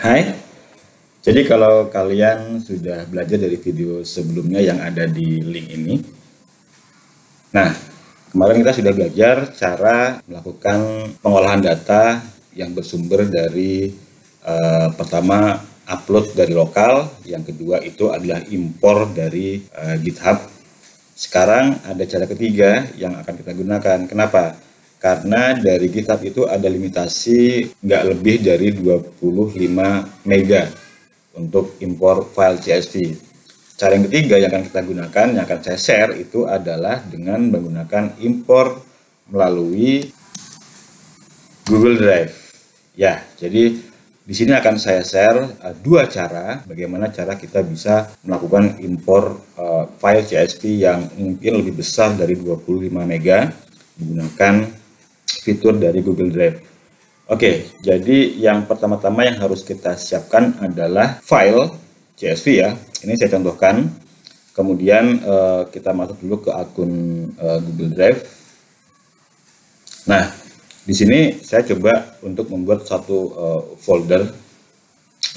Hai, jadi kalau kalian sudah belajar dari video sebelumnya yang ada di link ini, nah kemarin kita sudah belajar cara melakukan pengolahan data yang bersumber dari pertama upload dari lokal, yang kedua itu adalah impor dari GitHub. Sekarang ada cara ketiga yang akan kita gunakan. Kenapa? Karena dari GitHub itu ada limitasi nggak lebih dari 25 mega untuk impor file CSV. Cara yang ketiga yang akan kita gunakan, yang akan saya share itu adalah dengan menggunakan impor melalui Google Drive. Ya, jadi di sini akan saya share dua cara bagaimana cara kita bisa melakukan impor file CSV yang mungkin lebih besar dari 25 mega menggunakan fitur dari Google Drive. Oke, jadi yang pertama-tama yang harus kita siapkan adalah file CSV ya. Ini saya contohkan. Kemudian kita masuk dulu ke akun Google Drive. Nah, di sini saya coba untuk membuat satu folder,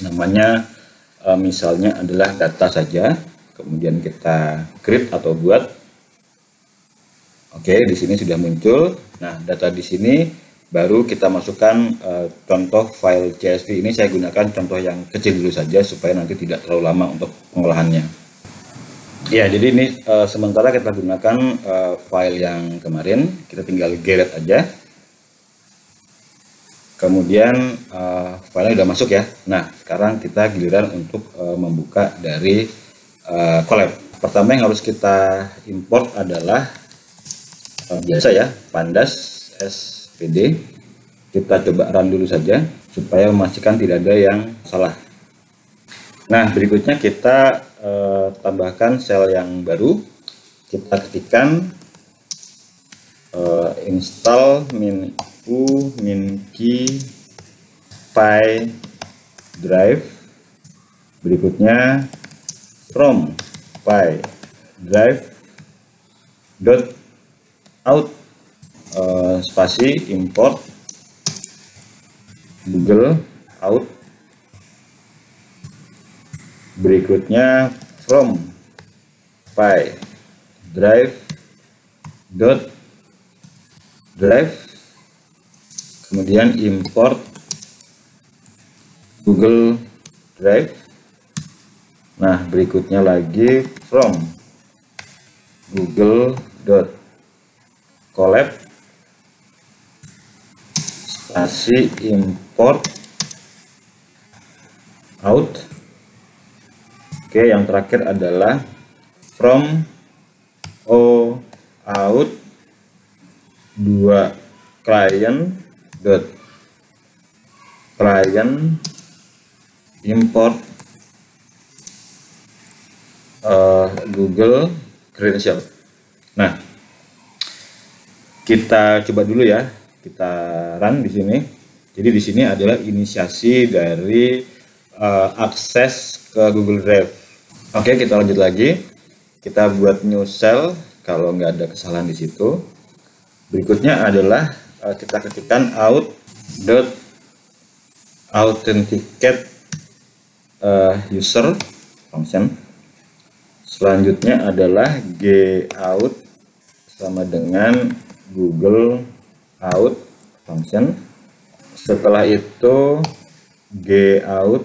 namanya misalnya adalah data saja. Kemudian kita create atau buat. Oke, di sini sudah muncul. Nah, data di sini baru kita masukkan contoh file CSV. Ini saya gunakan contoh yang kecil dulu saja supaya nanti tidak terlalu lama untuk pengolahannya. Ya, jadi ini sementara kita gunakan file yang kemarin. Kita tinggal geret aja. Kemudian filenya sudah masuk ya. Nah, sekarang kita giliran untuk membuka dari Colab. Pertama yang harus kita import adalah biasa ya, Pandas SPD. Kita coba run dulu saja supaya memastikan tidak ada yang salah. Nah, berikutnya kita tambahkan sel yang baru. Kita ketikkan install min-key py drive. Berikutnya from py drive out spasi import Google out. Berikutnya from py drive kemudian import Google Drive. Nah, berikutnya lagi from google.colab spasi import out. Oke, yang terakhir adalah from out 2 client import Google credential. Nah, kita coba dulu ya, kita run di sini. Jadi di sini adalah inisiasi dari akses ke Google Drive. Oke, kita lanjut lagi. Kita buat new cell kalau nggak ada kesalahan di situ. Berikutnya adalah kita ketikkan authenticate user function. Selanjutnya adalah gout sama dengan Google out function. Setelah itu gout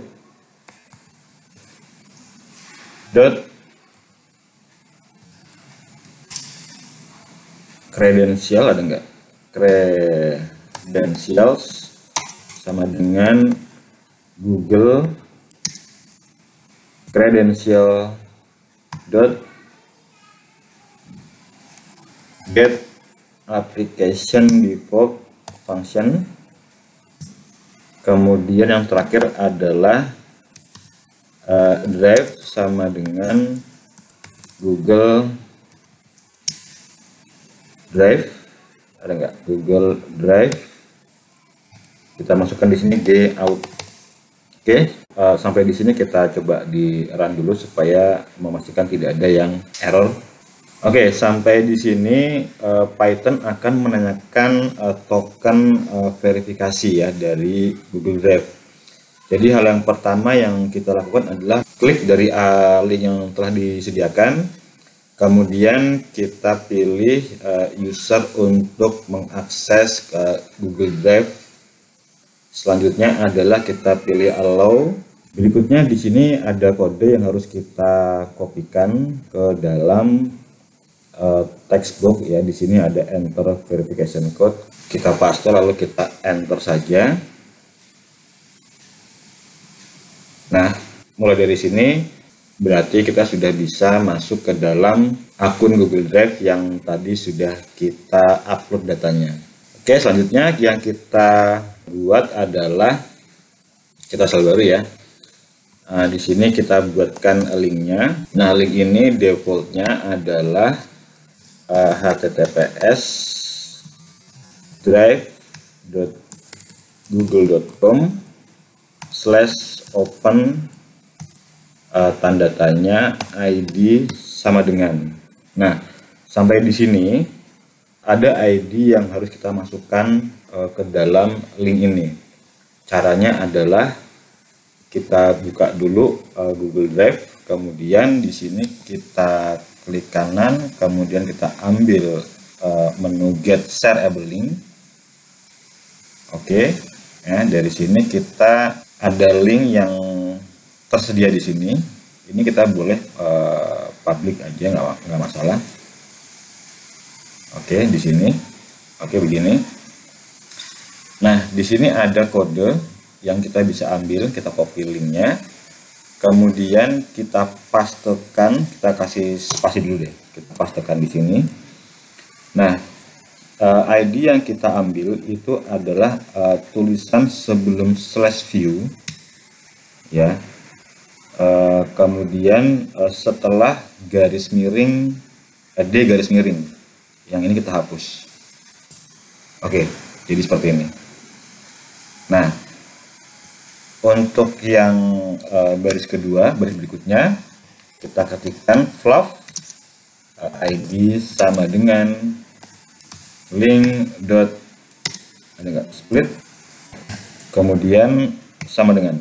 credential, ada enggak? Credentials sama dengan Google credential get application default function. Kemudian yang terakhir adalah drive sama dengan Google Drive, ada nggak? Google Drive. Kita masukkan di sini gout. Oke, sampai di sini kita coba di run dulu supaya memastikan tidak ada yang error. Oke, sampai di sini Python akan menanyakan token verifikasi ya dari Google Drive. Jadi hal yang pertama yang kita lakukan adalah klik dari link yang telah disediakan, kemudian kita pilih user untuk mengakses ke Google Drive. Selanjutnya adalah kita pilih allow. Berikutnya di sini ada kode yang harus kita kopikan ke dalam text box ya. Di sini ada enter verification code. Kita paste lalu kita enter saja. Nah, mulai dari sini berarti kita sudah bisa masuk ke dalam akun Google Drive yang tadi sudah kita upload datanya. Oke, selanjutnya yang kita buat adalah kita saldo baru ya. Nah, di sini kita buatkan linknya. Nah, link ini defaultnya adalah https drive.google.com/open tanda tanya ID sama dengan. Nah, sampai di sini ada ID yang harus kita masukkan ke dalam link ini. Caranya adalah kita buka dulu Google Drive, kemudian di sini kita klik kanan, kemudian kita ambil menu Get Shareable Link. Oke, ya, dari sini kita ada link yang tersedia di sini. Ini kita boleh public aja, nggak masalah. Oke, di sini, oke begini. Nah, di sini ada kode yang kita bisa ambil, kita copy linknya, kemudian kita pastekan, kita kasih spasi dulu deh, kita pastekan di sini. Nah, ID yang kita ambil itu adalah tulisan sebelum /view ya, kemudian setelah garis miring D garis miring, yang ini kita hapus. Oke, jadi seperti ini. Nah, untuk yang baris kedua, baris berikutnya, kita ketikkan fluff ID sama dengan link dot split, kemudian sama dengan.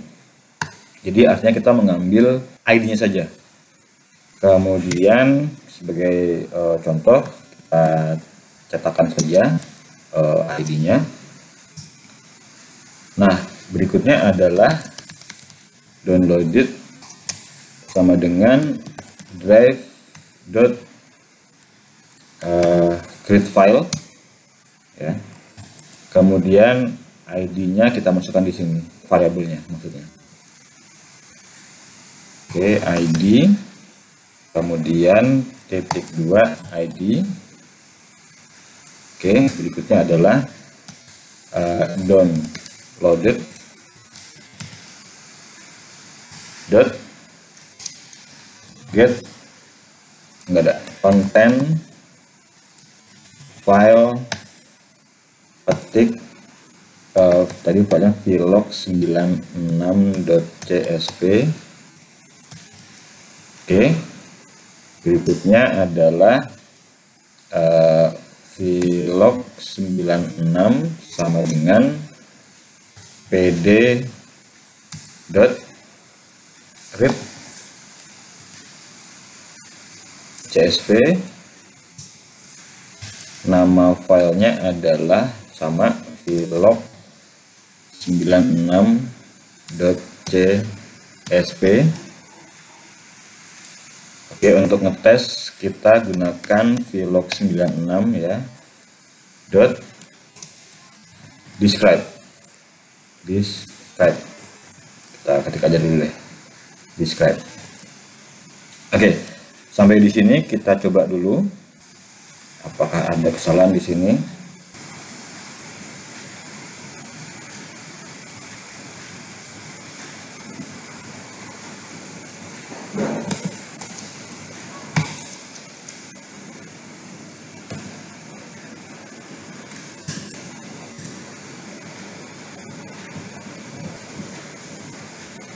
Jadi artinya kita mengambil ID-nya saja. Kemudian sebagai contoh kita cetakkan saja ID-nya. Nah, berikutnya adalah downloaded sama dengan drive.create file ya. Kemudian ID-nya kita masukkan di sini, variabelnya maksudnya. Oke, ID, kemudian titik 2 ID. Oke, berikutnya adalah downloaded dot get enggak ada content file petik tadi filenya vlog96.csv. Oke, berikutnya adalah vlog96 sama dengan pd.read csv. Nama filenya adalah sama vlog96.csv. Oke, untuk ngetes kita gunakan vlog96 ya. Describe. Kita ketik aja dulu deh. Describe. Oke, sampai di sini kita coba dulu apakah ada kesalahan di sini.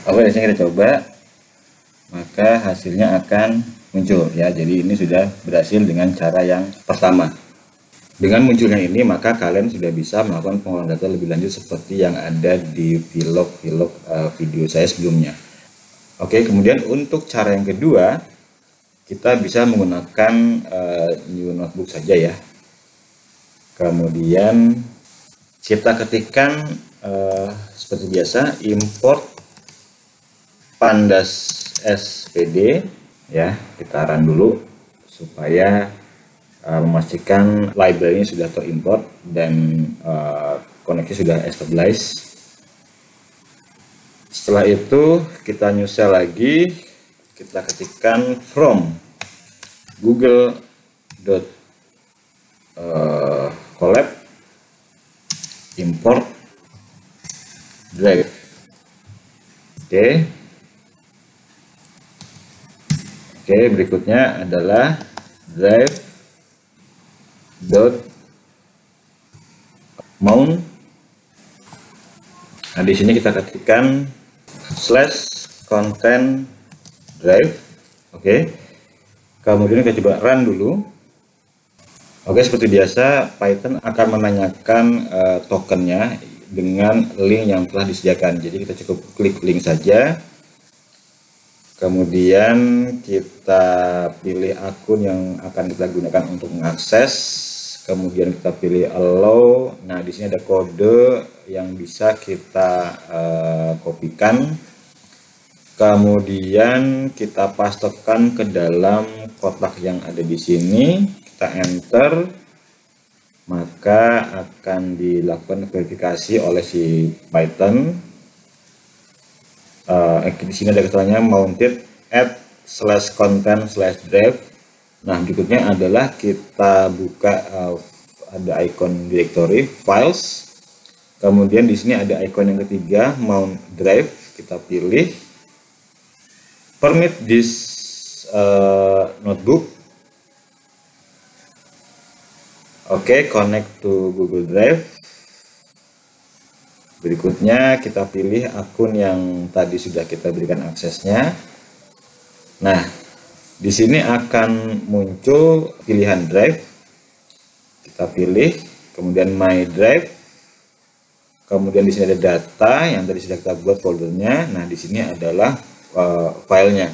Oke, di sini kita coba, maka hasilnya akan muncul ya. Jadi ini sudah berhasil dengan cara yang pertama. Dengan munculnya ini, maka kalian sudah bisa melakukan pengolahan data lebih lanjut seperti yang ada di vlog-vlog video saya sebelumnya. Oke, kemudian untuk cara yang kedua, kita bisa menggunakan new notebook saja ya. Kemudian kita ketikkan seperti biasa import pandas spd ya, kita run dulu supaya memastikan library-nya sudah terimport dan koneksi sudah established. Setelah itu kita nyusul lagi, kita ketikkan from google.colab import drive. Oke, berikutnya adalah drive.mount. Nah, di sini kita ketikkan /content drive. Oke. Kemudian kita coba run dulu. Oke, seperti biasa Python akan menanyakan tokennya dengan link yang telah disediakan. Jadi kita cukup klik link saja. Kemudian kita pilih akun yang akan kita gunakan untuk mengakses. Kemudian kita pilih allow. Nah, di sini ada kode yang bisa kita kopikan. Kemudian kita pastekan ke dalam kotak yang ada di sini. Kita enter. Maka akan dilakukan verifikasi oleh si Python. Di sini ada keterangannya mounted at /content/drive. Nah, berikutnya adalah kita buka ada icon directory files. Kemudian di sini ada icon yang ketiga mount drive. Kita pilih permit this notebook. Oke, connect to Google Drive. Berikutnya kita pilih akun yang tadi sudah kita berikan aksesnya. Nah, di sini akan muncul pilihan drive. Kita pilih, kemudian my drive. Kemudian di sini ada data yang tadi sudah kita buat foldernya. Nah, di sini adalah filenya.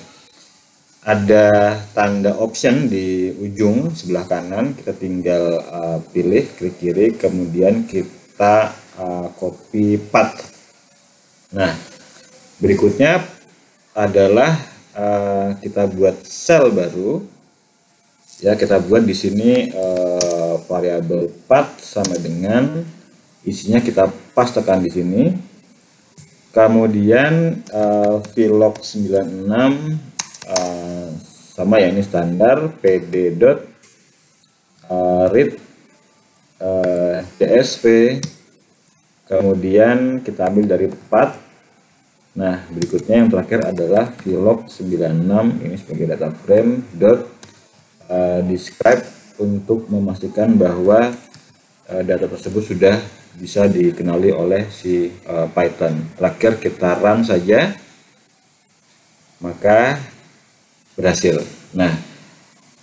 Ada tanda option di ujung sebelah kanan. Kita tinggal pilih, klik kiri, kemudian kita copy path. Nah, berikutnya adalah kita buat sel baru. Ya, kita buat di sini variabel path sama dengan isinya kita pastekan di sini. Kemudian vlog 96 sama ya, ini standar pd.read csv. Kemudian kita ambil dari path. Nah, berikutnya yang terakhir adalah vlog 96 ini sebagai data frame describe untuk memastikan bahwa data tersebut sudah bisa dikenali oleh si Python. Terakhir kita run saja, maka berhasil. Nah,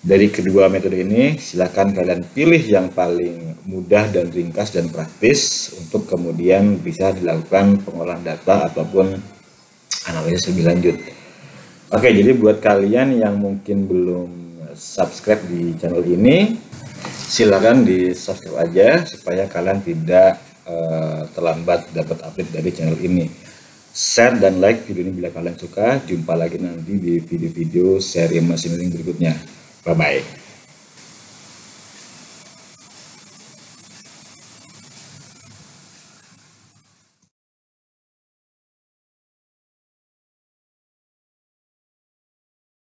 dari kedua metode ini silakan kalian pilih yang paling mudah dan ringkas dan praktis untuk kemudian bisa dilakukan pengolahan data ataupun analisis lebih lanjut. Oke, jadi buat kalian yang mungkin belum subscribe di channel ini, silakan di subscribe aja supaya kalian tidak terlambat dapat update dari channel ini. Share dan like video ini bila kalian suka. Jumpa lagi nanti di video-video seri machine learning berikutnya. Bye-bye.